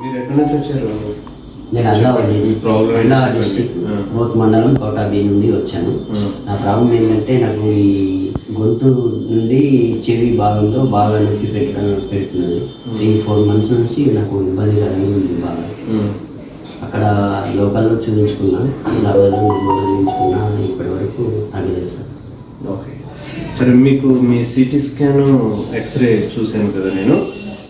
మీరు ఎక్కడి నుంచి వచ్చారు? నేను అల్లా డిస్ట్రిక్ట్ బోత్ మండలం కోటాబీ నుండి వచ్చాను. నా ప్రాబ్లం ఏంటంటే నాకు ఈ గొంతు నుండి చెవి భాగంలో బాగా నొప్పి పెడుతున్నది. 3-4 months నుంచి నాకు ఇబ్బందికరంగా ఉంది బాగా. అక్కడ లోకల్లో చూపించుకున్నా, ఇలా చూపించుకున్నా, ఇప్పటి వరకు తగ్గలేదు సార్. ఓకే, సరే. మీకు మీ సిటీ స్కాన్ ఎక్స్రే చూశాను కదా నేను.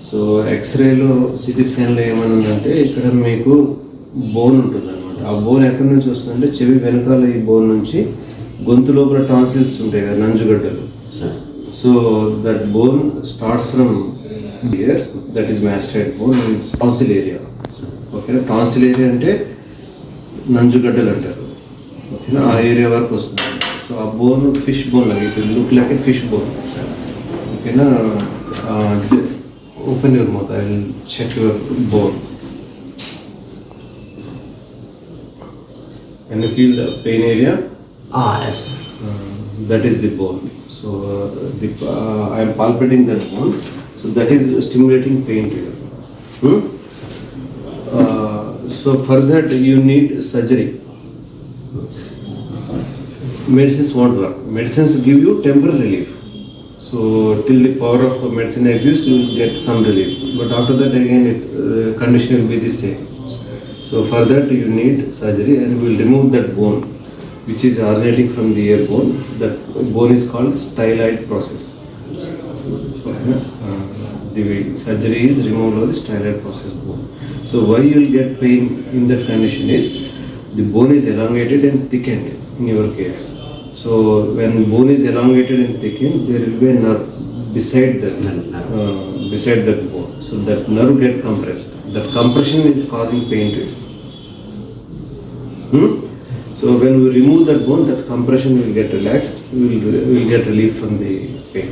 సో ఎక్స్రేలో సిటీ స్కాన్లో ఏమనుందంటే ఇక్కడ మీకు బోన్ ఉంటుంది అనమాట. ఆ బోన్ ఎక్కడి నుంచి వస్తుందంటే చెవి వెనకాల ఈ బోన్ నుంచి గొంతు లోపల టాన్సిల్స్ ఉంటాయి కదా, నంజుగడ్డలు. So that bone starts from here, that is mastoid bone in tonsil area. ఓకేనా, టాన్సిల్ ఏరియా అంటే నంజుగడ్డలు అంటారు. ఓకేనా, ఆ ఏరియా వరకు వస్తుంది. సో ఆ బోన్ ఫిష్ బోన్ లాగా, it will look like A fish bone. ఓకేనా, open your mouth, I will check your bone. Can you feel the pain area? Yes. That is the bone. So I am palpating that bone. So that is stimulating pain to you. So for that you need surgery. Medicines won't work. Medicines give you temporary relief. So till the power of medicine exists, you will get some relief. But after that again, condition will be the same. So for that you need surgery, and we will remove that bone, which is originating from the ear bone. That bone is called styloid process. The surgery is removal of the styloid process bone. So why you will get pain in that condition is the bone is elongated and thickened in your case. So when bone is elongated and thickened, there will be a nerve beside that bone. So that nerve get compressed. That compression is causing pain to you. So when we remove that bone, that compression will get relaxed. We will get relief from the pain.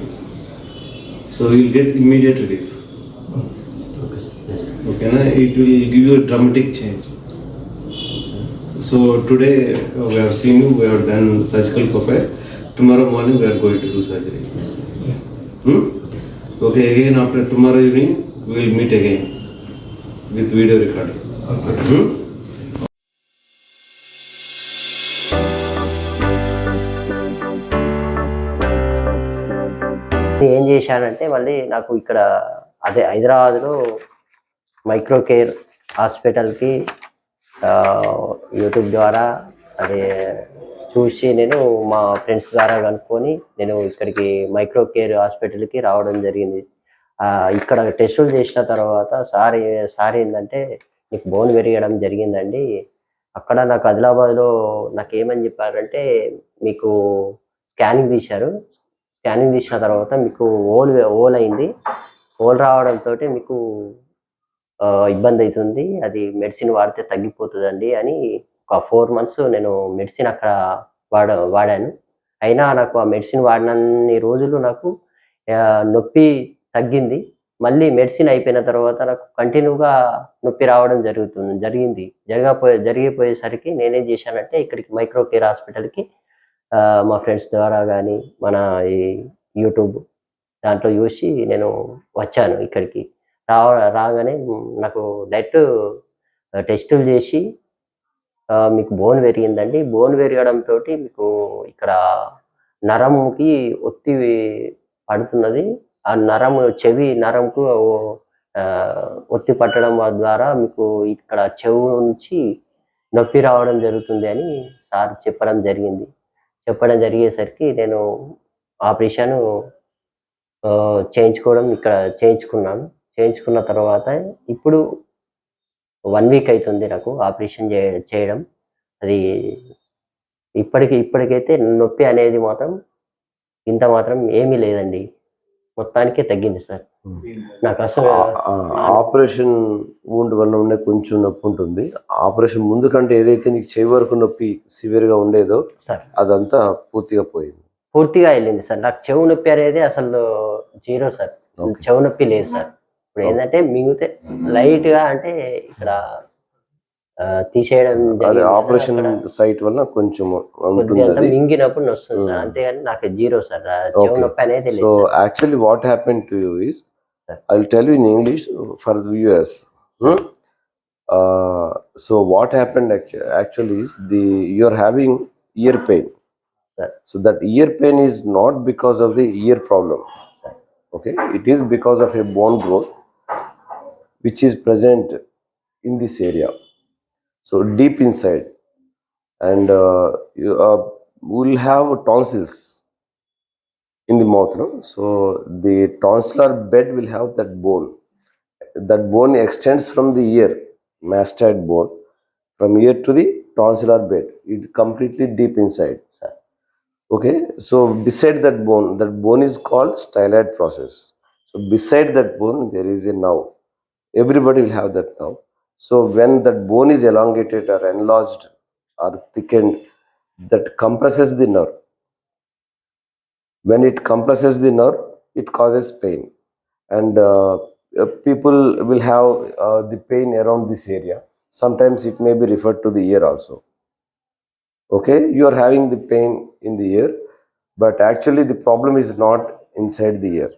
So you will get immediate relief. Okay, na? It will give you a dramatic change. So today we have seen you, we have done surgical profile. Tomorrow morning we are going to do surgery. Yes. Okay, again after tomorrow evening we will meet again with video recording. Okay. ఏం చేశానంటే మళ్ళీ నాకు ఇక్కడ అదే హైదరాబాద్లో మైక్రోకేర్ హాస్పిటల్కి YouTube ద్వారా అదే చూసి నేను మా ఫ్రెండ్స్ ద్వారా కనుక్కొని నేను ఇక్కడికి మైక్రోకేర్ హాస్పిటల్కి రావడం జరిగింది. ఇక్కడ టెస్టులు చేసిన తర్వాత సార్ ఏంటంటే నీకు బోన్ పెరగడం జరిగిందండి. అక్కడ నాకు ఆదిలాబాద్లో నాకు ఏమని చెప్పారంటే మీకు స్కానింగ్ తీశారు. స్కానింగ్ తీసిన తర్వాత మీకు ఓల్ అయింది. ఓల్ రావడంతో మీకు ఇబ్బంది అవుతుంది, అది మెడిసిన్ వాడితే తగ్గిపోతుందండి అని ఒక 4 months నేను మెడిసిన్ అక్కడ వాడాను. అయినా నాకు ఆ మెడిసిన్ వాడినన్ని రోజులు నాకు నొప్పి తగ్గింది. మళ్ళీ మెడిసిన్ అయిపోయిన తర్వాత నాకు కంటిన్యూగా నొప్పి రావడం జరిగిపోయేసరికి నేనేం చేశానంటే ఇక్కడికి మైక్రోకేర్ హాస్పిటల్కి మా ఫ్రెండ్స్ ద్వారా కానీ మన ఈ యూట్యూబ్ దాంట్లో చూసి నేను వచ్చాను. ఇక్కడికి రాగానే నాకు డైరెక్ట్ టెస్టులు చేసి మీకు బోన్ పెరిగిందండి. బోన్ పెరగడంతో మీకు ఇక్కడ నరంకి ఒత్తి పడుతున్నది. ఆ చెవి నరంకు ఒత్తి పట్టడం ద్వారా మీకు ఇక్కడ చెవు నుంచి నొప్పి రావడం జరుగుతుంది అని సార్ చెప్పడం జరిగేసరికి నేను ఆపరేషన్ చేయించుకున్న తర్వాత ఇప్పుడు 1 week అవుతుంది నాకు ఆపరేషన్ చేయడం. అది ఇప్పటికైతే నొప్పి అనేది మాత్రం ఏమీ లేదండి, మొత్తానికే తగ్గింది సార్. నాకు అసలు ఆపరేషన్ వూండ్ వల్ల ఉండే కొంచెం నొప్పి ఉంటుంది. ఆపరేషన్ ముందు కంటే ఏదైతే నీకు చెవి వరకు నొప్పి సివియర్గా ఉండేదో సార్ అదంతా పూర్తిగా వెళ్ళింది సార్. నాకు చెవు నొప్పి అనేది అసలు 0 సార్. చెవు నొప్పి లేదు సార్. ఇప్పుడు ఏంటంటే మింగితే లైట్గా అంటే ఇక్కడ తీసేయడం ఆపరేషన్ సైట్ వల్ల కొంచెం మింగినప్పుడు వస్తుంది సార్, అంతేగాని నాకు 0 సార్. చెవు నొప్పి అనేది లేదు. So actually what happen to you is, I will tell you in English for the viewers. So what happened actually is you're having ear pain. Sir. So that ear pain is not because of the ear problem. Okay, it is because of a bone growth which is present in this area. So deep inside, and you will have tonsils in the mouth. No? So the tonsillar bed will have that bone. That bone extends from the ear, mastoid bone, from ear to the tonsillar bed. It completely deep inside. Okay, so beside that bone is called styloid process. So beside that bone, there is a nerve. Everybody will have that nerve. So when that bone is elongated or enlarged or thickened, that compresses the nerve. When it compresses the nerve, it causes pain, and people will have the pain around this area. Sometimes it may be referred to the ear also. Okay, you are having the pain in the ear, but actually the problem is not inside the ear.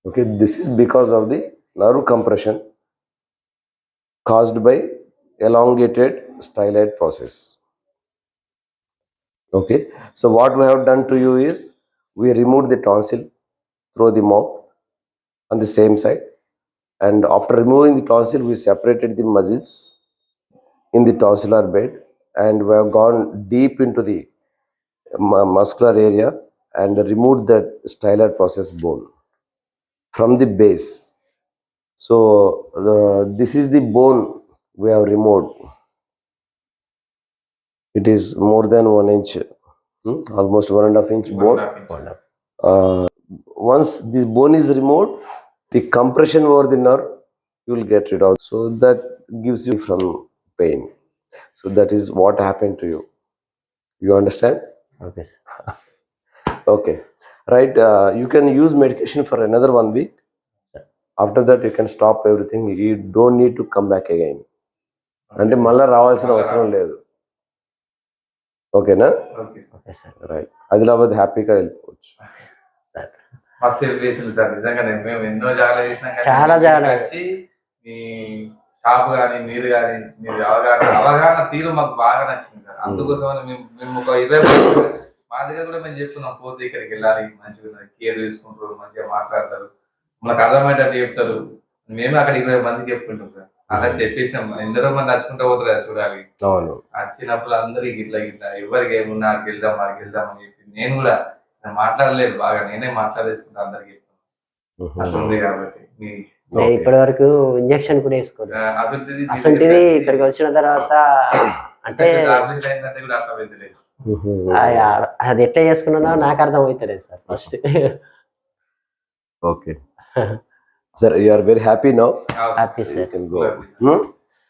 Okay, this is because of the nerve compression caused by elongated styloid process. Okay, so what we have done to you is we removed the tonsil through the mouth on the same side, and after removing the tonsil, we separated the muscles in the tonsillar bed, and we have gone deep into the muscular area and removed that styloid process bone from the base. So this is the bone we have removed. It is more than 1 inch, almost 1.5 inch bone. Once this bone is removed, the compression over the nerve you will get rid of. So that gives you from pain. So that is what happened to you. You understand? Okay, sir. Okay. Right. You can use medication for another 1 week. After that, you can stop everything. You don't need to come back again. అంటే మళ్ళీ రావాల్సిన అవసరం లేదు. ఓకేనా? Okay sir. Right. Adilabad హ్యాపీగా వెళ్ళిపోవచ్చు. మస్తు celebration sir నిజంగానే మేము ఎన్నో జాగాలు చేసినాం కానీ చాలా జాగాలు వచ్చి మీ షాప్ కానీ మీరు కానీ మీరు అవగాహన తీరు మాకు బాగా నచ్చింది సార్. అందుకోసం మేము ఒక 20 మా దగ్గర కూడా మేము చెప్తున్నాం, పోతే ఇక్కడికి వెళ్ళాలి, మంచిగా కేర్ తీసుకుంటారు, మంచిగా మాట్లాడతారు, మనకు అర్థమయ్యేటట్టు చెప్తారు. మేము అక్కడ 20 మందికి చెప్పుకుంటాం సార్. అలా చెప్పేసినాం, ఎందరో మంది నచ్చుకుంటూ పోతారు కదా చూడాలి. వచ్చినప్పుడు అందరికి ఇట్లా ఇట్లా ఎవరికి ఏమున్నా వెళ్దాం అని చెప్పి నేను కూడా మాట్లాడలేదు, బాగా నేనే మాట్లాడేసుకుంటా అందరికి అట్లా ఉంది కాబట్టి. ఇప్పటి వరకు ఇంజక్షన్ కూడా వేసుకోలేదు. అసలు ఇక్కడికి వచ్చిన తర్వాత అంటే కూడా అర్థమైతలేదు. అది ఎట్లా చేసుకున్నా నాకు అర్థం అవుతలేదు sir first. Okay sir, you are very happy now? Happy, sir. You can go.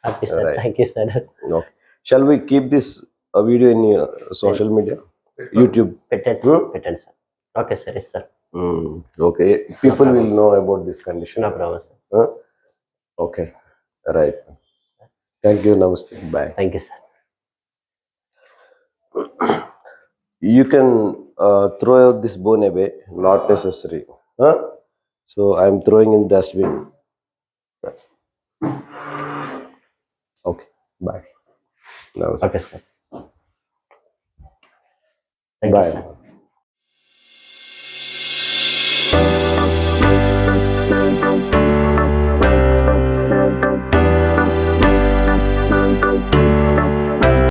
Happy, sir. Right. Thank you, sir. Okay. Shall we keep this video in social media? YouTube? Petted, sir. Okay, sir. Yes, sir. Okay. People will know about this condition. No problem, sir. Okay. Right. Thank you. Namaste. Bye. Thank you, sir. You can throw out this bone away. Not necessary. So I am throwing in the dustbin. Okay. Bye. Namaste. Okay, sir. Thank Bye. you, sir.